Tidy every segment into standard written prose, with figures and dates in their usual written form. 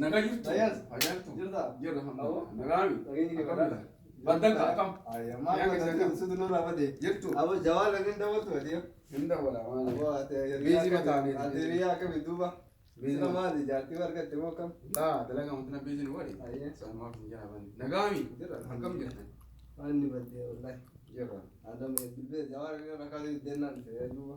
nagaa jirtu. Ajaa'ibtu. Jirra nagaami. Baddalka akkam. Suutu nurraa badee. Jirtu. Abo jawaa lakin dabaltu adiyo. Hin dabala maali. Biizii mataanii. Ati riyaa akkami duuba. Sina maali jaartii argatte moo akkam. Dalagaa wanti biizii nu wali. Sanumaaf hin jira bandi. Nagaami. Akkam jirtan. Waan ni baddee wallahi. Jirra. Adam bilbee jawaa lakin rakkaatu deennaan ta'ee duuba.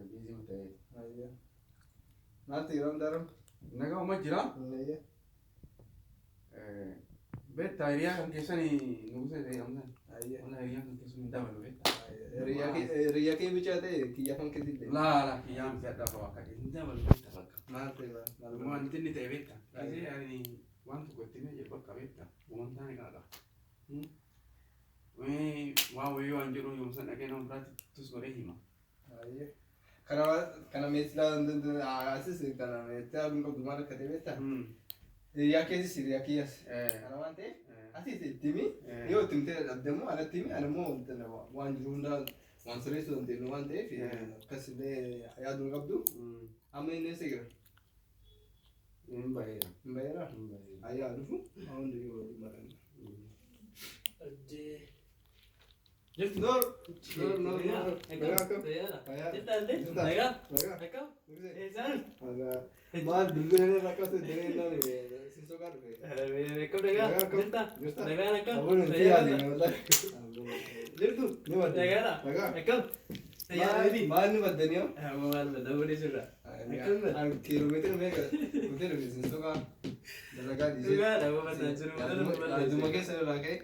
Biizii mata'ee. Ayya. Naatti yeroo daram. Nagaa uma jira. Ayya. Beektaa hiriyaa kan keessanii nugusa ta'e amsan. Ayya. Wala hiriyaa kan keessanii dabalu beektaa. Riyaa kee bichaa ta'e kiyya kan keessillee. Laa kiyyaa miti adda ba'a akka hin dabalu beektaa bakka. Maal ta'e baal. Wanti inni ta'e beektaa. Kaasee ani waan tokko itti mee jedhu bakka beektaa. Uummamtaan ni qaaqa. Waa wayii waan jedhu yoomsan dhagee nama biraatti tus godhee hima. Ayya. Kana meeshaa asis kana meeshaa dhuunfa dhumaa akka ta'e beektaa. Riyaa keessis riyaa kiyyas. Kana waan ta'eef asis ittimi yoo ittimtee addamu alatti himi anammoo waan jiru hundaa waan sirreessuu dandeenyu waan ta'eef akkasillee yaaduu qabdu. Amma inni eessa jira? Hin baheera. Hin baheera? Ayyaa dhufu hundi yoo maran. Nur. Maal bilbilee rakkatu deemuudhaan siisoo kan dhufe. Maal ni baddanii yoo? Kiiloomeetira meeqa guutuu dhufe siisoo kan dalagaa dhiisee. Aduma keessa irraa ka'e.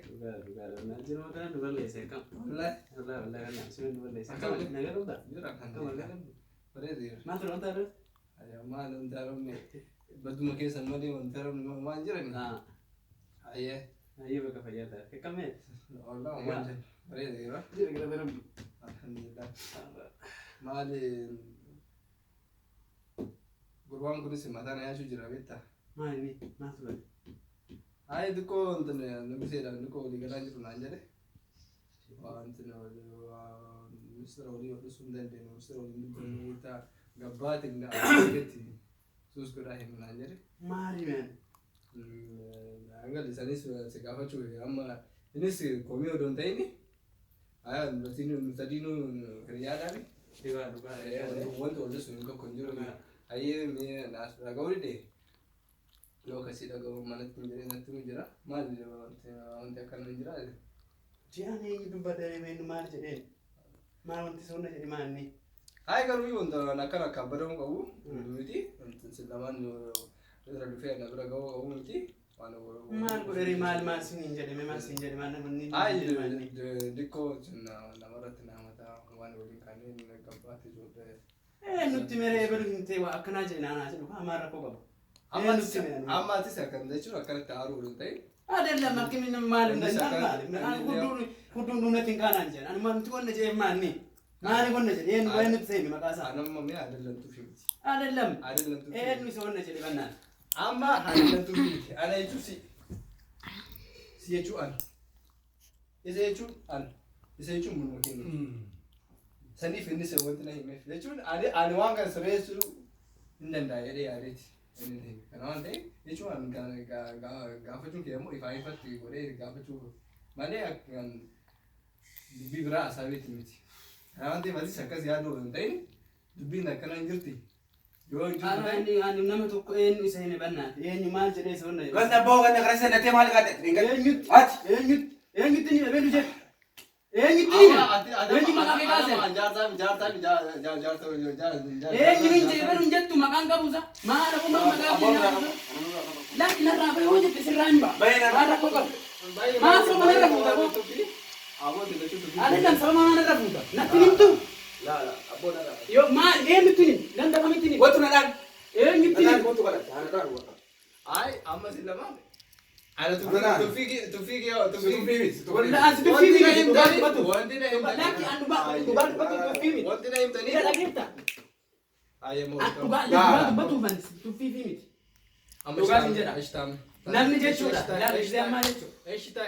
Maal wanti haramne badduma keessa malee wanti haramne waan jirani. Ayyee. Ayyee bakka fayyadaa. Eekamee. Walaa waan jiru. Bareedeera. Jira gara daran. Alhamdulillah. Maali gurbaan kunis mataan ayaashu jira beektaa. Maali maal ture? Ayi xiqqoo wanti namiseedhaan xiqqoo walii galaa jiru naan jedhe. Wanti ministeera walii hodhusuu hin dandeenye ministeera walii dubbanuu ta'a gabbaatiin gaafatti suus godhaa hin naan jedhe. Maali meen? Angal isanis si gaafachuu amma innis komii odoo hin ta'in sadiinuu hiriyaadhaan wanti hodhusu hin tokko hin jiru. Ayyee dhaga'uu didee. Yoo kasii dhaga'u manatti hin jireen natti jira. Maali wanti akkana hin jira? Ji'aan eenyu dubbatee meenyu maal jedheen? Maal wanti sonna jedhe maalni? Hayi garuu wanta akkana akka abbadamu qabu miti. Lamaan irra dhufee na bira ga'uu qabu miti. Maal godhee maal siin jedhame maal siin jedhe maal namni hayi dikkoo namarratti naamataa waan waliin kaanee gabbaatti ijoollee. Nutti meree balu hin ta'e waa akkanaa jedhe naanaa jedhu haa maal rakkoo qaba. Amma atis akkana jechuun akkanatti haaruu hin ta'e. Adeemla makkiin maal hin danda'amu. Hudduun dhuunfatiin kaanaan jedhan. Ani wanti qonna jedhee maalni? Maali qonna jedhee eenyu waa'ee nutti seemi maqaa isaa? Anamma mee adeemlamtu fiimti. Adeemlam. Eenyu isa qonna jedhee bannaan. Amma adeemlamtu fiimti. Ana jechuun si jechuun ana. Isa jechuun ana. Isa jechuun mun kennu. Saniif inni se wanti na himeef jechuun ani waan kan sirreessuu hin danda'a jedhee yaadeeti. Kana waan ta'eef jechuun gaafachuun kee immoo ifaa ifatti godhee gaafachuu malee dubbii biraa asaabeeti miti. Kana waan ta'eef atis akkas yaaduu hin ta'in dubbiin akkana hin jirti. Yoo hin jirtu ta'e. Ani nama tokko eenyu isa hin bannaati. Eenyu maal jedhee isa hunda jedhu. Ganda boo ganda kana seenatee maal qaate? Eenyutti ni beelu jedhu. Eenyutti ni eenyu maqaa kee kaase? Eenyu hin jedhu jettu maqaan qabuusa. Maal akkuma maqaa kee qabuusa. Lakki narraa bahee hoo jette sirraa hin ba'a. Maal rakkoo qabu? Maal sababa mana rafuuta boo? Adeemsa sababa mana rafuuta. Natti himtu. Yo maal eenyutti ni ganda kamitti ni? Watu nadhaan. Eenyutti ni? Watu kadhate. Nadhaan wata. Ay amma si lamaan. Ana tufiki wala as tufiki ni batu wanti na himtani laki anu batu tufiki wanti na himtani ila gifta ayemo batu ban tufiki miti amma duga sinjera ishtam namni jechuudha la ishtam ma jechu ishta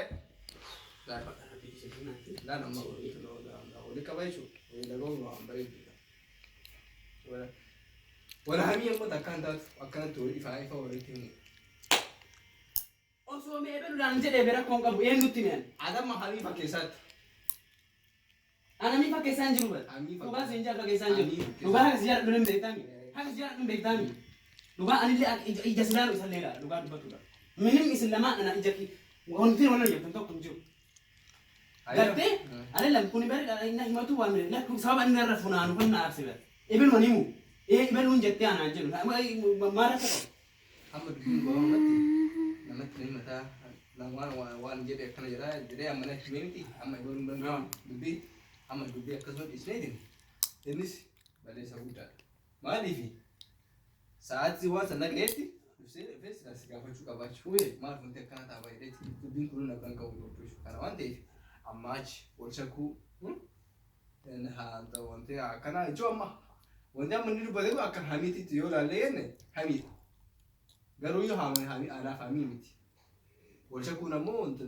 la namma wali kabaishu wala gogo ambari wala Wala hamii ammoo takkaan taatu akkanatti ifa walitti himu. Osoo mee beeluudhaan jedhee bira koon qabu eenyutti mi'an? Adamma hamii fakkeessaatti. Ana mi fakkeessaan jiru bara. Dhugaa siin jaa fakkeessaan jiru. Dhugaa hakas jaa dhuleen beektaami. Hakas jaa dhuleen beektaami. Dhugaa anillee ija silaalu isallee dha. Dhugaa dubbatudha. Minim isin lamaan ana ija ki wanti wala jettan tokko hin jiru. Gartee ani lam kuni bari inna himatu waan mire lakku sababa inni irra funaanu kan na arsiba. Ibn manimu. Ibn jettee ana jiru. Maara ta'u. Amma dubbiin goomatti namatti mataa waan jedhe akkana jedhaa jedhee amma natti miti amma iboon danda'u dubbii amma dubbii akkasuma dhiisneetiin innis balleessa guddaadha. Maaliif sa'aatii waan sana ga'eetti dhufsee dhufee silaasi gaafachuu qabaachuu maal wanti akkana taa'aa jedheeti dubbiin kun na kan qabu jechuudha. Kana waan ta'eef amma achi wal shakkuu wanti akkana ijoo amma wanti amma inni dubbate akka hamiititti yoo ilaalle jenne hamiidha. Garuu yoo hamii anaaf hamii miti. Wal shakkuun ammoo wanti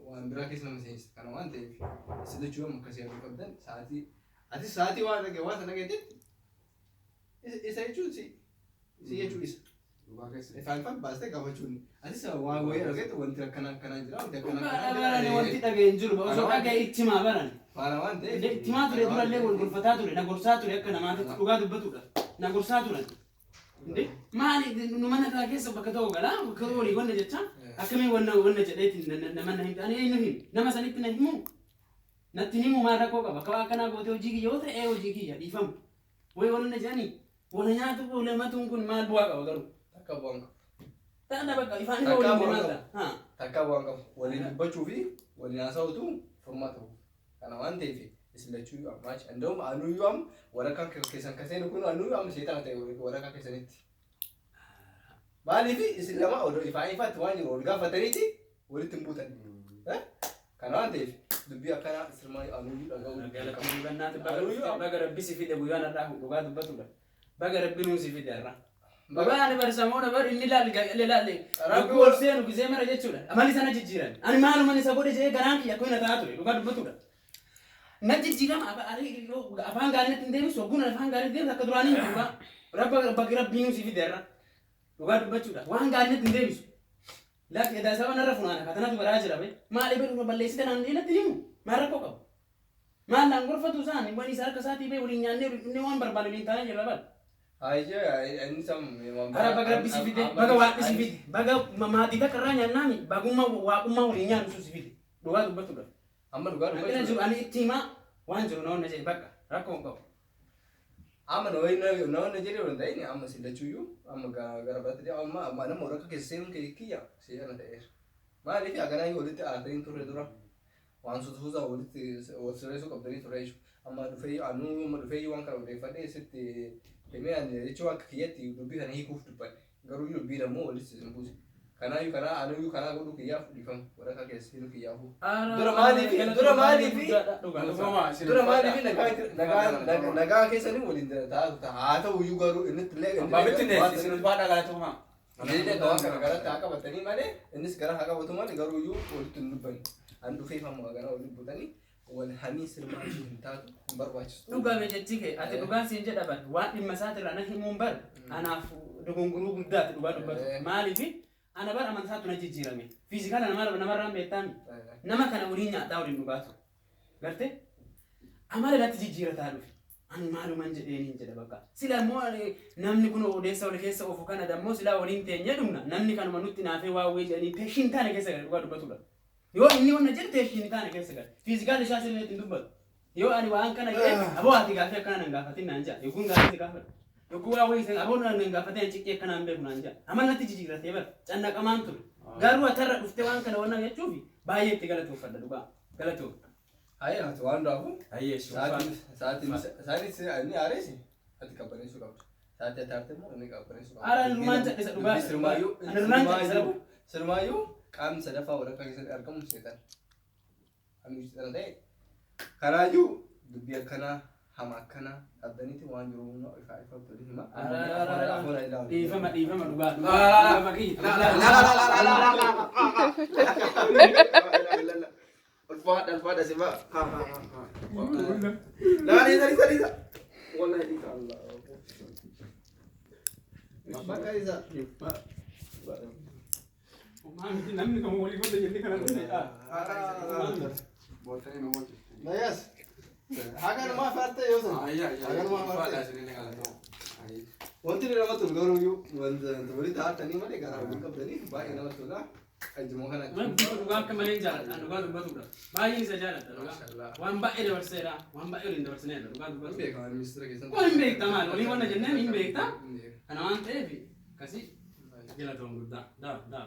waan biraa keessa nama seensa. Kana waan ta'eef sida jechuun akkasii yaaduu qabdan sa'aatii waan dhagee waan sana dhageetti isa jechuun si jechuun isa. Ifaan baastee gaafachuun atis waan wayii dhageetti wanti akkana jira wanti akkana wanti dhagee hin jiru osoo dhagee itti himaa baran. Faana waan ta'eef itti himaa ture durallee wal gorfataa ture na gorsaa ture akka namaatti dhugaa dubbatudha. Na gorsaa turan. Maali nu mana kana keessa bakka ta'u galaa bakka walii wanna jecha akkamii wanna jedheetiin nama na hin ani eenyu hin nama sanitti na himu natti himu maal rakkoo qaba akka akkanaa gootee hojii kiyya yoo ta'e hojii kiyya dhiifamu wayi wanna jedhanii wala nyaatu wala matuun kun maal bu'aa qaba garuu takka bu'aan qabu. Taana bakka ifaan isa waliin deemaata. Takka bu'aan qabu waliin dubbachuu fi waliin haasa'utu furmaata ta'u. Kana waan ta'eef islachuu amma እንደውም አኑዩም ወረካ ከሰን ከሰን ኩኑ አኑዩም ሴጣን ታዩ ወረካ ከሰንት ባሊፊ እስለማ ወዶ ይፋይፋት ዋኝ ወልጋ ፈተሪቲ ወልት ምቡተን ከናንቴ ድቢ አካና እስልማይ አኑዩ ዳጋው ገለከሙ በእናት በገረብ ሲፊደ ጉያና ዳሁ ዱጋ ድበቱለ በገረብ ነው ሲፊደ ያራ በባን በርሰሞ ነበር እንላል ለላለ ረቢ ወርሴኑ ጊዜ መረጀቹለ አማሊ ሰነ ጅጅራን አን ማሉ ማን ሰቦደ ጀ ገራን ያኮይና ታቱ ዱጋ ድበቱለ Nanti jika afaan gaarii natti hin deebisu ogguun afaan gaarii deebisu akka duraanii hin dhugaa rabba rabbiinuu si fideerra dhugaa dubbachuudha waan gaarii natti hin deebisu lakki edaa saba narra funaana katanatu garaa jira be maal ebe balleessite naan natti himu maal rakkoo qabu maal naan gorfatu isaan waan isa harka isaatii be waliin nyaannee inni waan barbaadu waliin taa'an jirra bal. Inni sam Ara baga rabbi si fide baga waaqni si fide baga maatii takka irraa nyaannaami bagummaa waaqummaa waliin nyaannu si fide dhugaa dubbachuudha. Amma dhugaa Ana jiru ani ittima waan jiru naawwan jedhe bakka rakkoo qabu. Amma naawwan jedhe wanta inni amma sillachuuyyuu amma gara biraatti amma nama warra keessa seenuun kiyya seeraan ta'eera. Maaliif aganaa walitti aartanii turre dura waan suusuusaa walitti wal sirreessuu qabdanii turre jechuudha. Amma dhufee waan kana odeeffadhee sitti himee jechuun akka kiyyatti dubbii kana hiikuuf dubbanne garuu dubbii ammoo walitti simbuuse. Kanaayyuu kanaa anuyyuu kanaa godhuu kiyyaaf dhiifamu warra keessa seenuu kiyyaafu. Dura maaliif nagaa keessanii waliin taa'u haa ta'uyyuu garuu inni illee Babitti neessi isin ulfaa dhagaatuma. Inni waan kana garatti haa qabatanii malee innis gara haa qabatu malee garuuyyuu walitti hin dubbanne. An dhufee famu gara walitti butanii wal hamii sirmaa hin taatu hin barbaachisu. Dhugaa jechi kee ati dhugaan siin jedhaban waan dhimma isaatirraa na himuun bar anaaf dogongoruu guddaati dhugaa dubbatu. Maaliif ana bar amantaatu na jijjiirame. Fiizikaala namarraan beektaami. Nama kana waliin nyaataa waliin dhugaatu. Gartee amala irratti jijjiirataa dhufe. Ani maalumaan jedheen hin jedha bakka. Sila immoo namni kun odeessa wal keessa ofu kana dammoo sila waliin teenye dhumna. Namni kanuma nutti naafee waa wayii jedhanii peeshiin taane keessa gala dhugaa dubbatudha. Yoo inni wanna jedhu peeshiin taane keessa gala. Fiizikaala isaa sirriitti hin dubbatu. Yoo ani waan kana jedhe aboo ati gaafii akkana nan gaafatin naan jedha. Yookuun gaafii gaafadha. Yookuun waa wayii aboo nan gaafatee ciqqee akkanaan beeku naan jedha. Amalatti jijjiiratee bara cannaqamaan ture. Garuu atarra dhuftee waan kana wanna jechuufi baay'ee itti galatoofadha dhugaa. Galatoofadha. Ayya ati waan daafu. Ayyee Saatiin inni aareesi ati qabbaneessuu qabdu. Saatii ati aarte immoo inni qabbaneessuu qabdu. Ara ilmaan jedhisa dhugaa. Sirmaayyuu qaamni sadaffaa walakkaa keessatti argamu seetan. Ani seetan ta'e kanaayyuu dubbii akkanaa hama akkanaa qabdaniiti waan jiru humna ifaa tolii hima. Dhiifama dhugaa. Alfada sih pak. Nah, ini. Wallahi Allah. Bakka isa. Mami namni kamu wali kota jadi kana tuh. Bootanii nu wajji. Nayas. Hagan ma farte yo san. Hagan ma farte. Faadhaa isin inni qalatoo. Wanti ni nama tun garuu yu wanta wali taatanii malee garaa waliin qabdanii baay'ee nama tola. Ajjuma kana. Man dhugaa akka malee jaalladha dhugaa dubbatudha. Baay'een isa jaalladha dhugaa. Waan baay'ee dabarseera waan baay'ee waliin dabarsineera dhugaa dubbatu. Beekamaa ministeera keessatti. Kun hin beekta maal waliin wanna jenneen hin beekta. Kana waan ta'eef akkasii jala ta'uun guddaa. Daa.